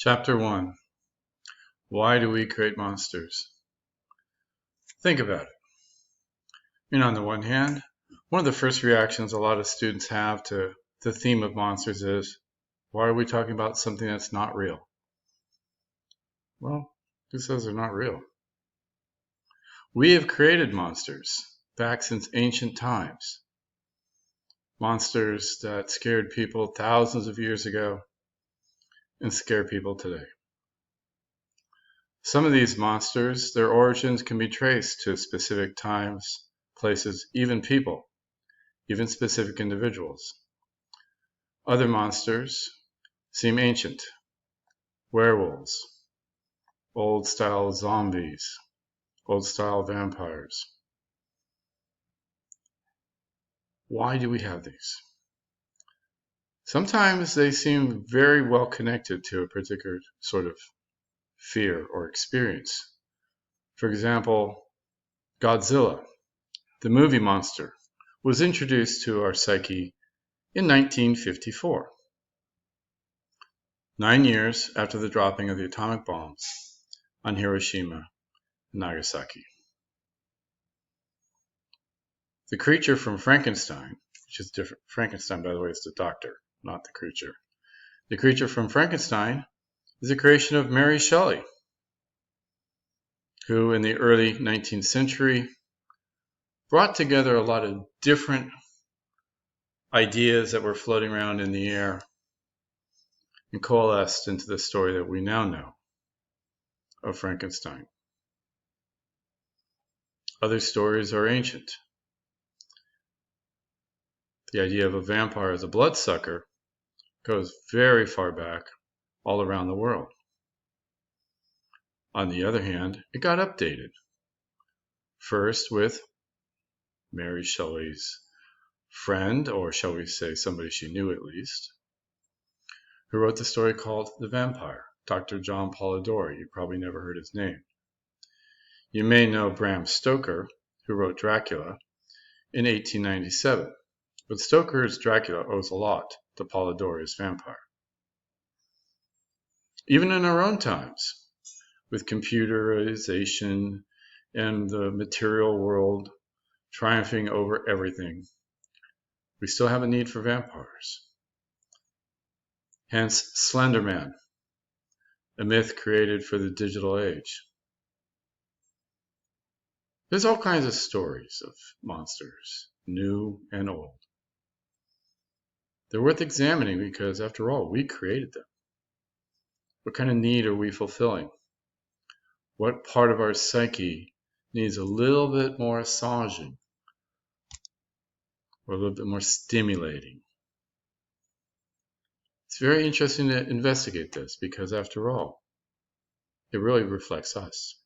Chapter 1. Why do we create monsters? Think about it. On the one hand, one of the first reactions a lot of students have to the theme of monsters is, why are we talking about something that's not real? Well, who says they're not real? We have created monsters back since ancient times. Monsters that scared people thousands of years ago and scare people today. Some of these monsters, their origins can be traced to specific times, places, even people, even specific individuals. Other monsters seem ancient. Werewolves, old-style zombies, old-style vampires. Why do we have these? Sometimes they seem very well connected to a particular sort of fear or experience. For example, Godzilla, the movie monster, was introduced to our psyche in 1954, 9 years after the dropping of the atomic bombs on Hiroshima and Nagasaki. The creature from Frankenstein, which is different. Frankenstein, by the way, is the doctor, not the creature. The creature from Frankenstein is a creation of Mary Shelley, who in the early 19th century brought together a lot of different ideas that were floating around in the air and coalesced into the story that we now know of Frankenstein. Other stories are ancient. The idea of a vampire as a bloodsucker goes very far back all around the world. On the other hand, it got updated. First with Mary Shelley's friend, or shall we say somebody she knew at least, who wrote the story called The Vampire, Dr. John Polidori. You probably never heard his name. You may know Bram Stoker, who wrote Dracula in 1897. But Stoker's Dracula owes a lot to Polidori's Vampire. Even in our own times, with computerization and the material world triumphing over everything, we still have a need for vampires. Hence, Slender Man, a myth created for the digital age. There's all kinds of stories of monsters, new and old. They're worth examining because, after all, we created them. What kind of need are we fulfilling? What part of our psyche needs a little bit more massaging or a little bit more stimulating? It's very interesting to investigate this because, after all, it really reflects us.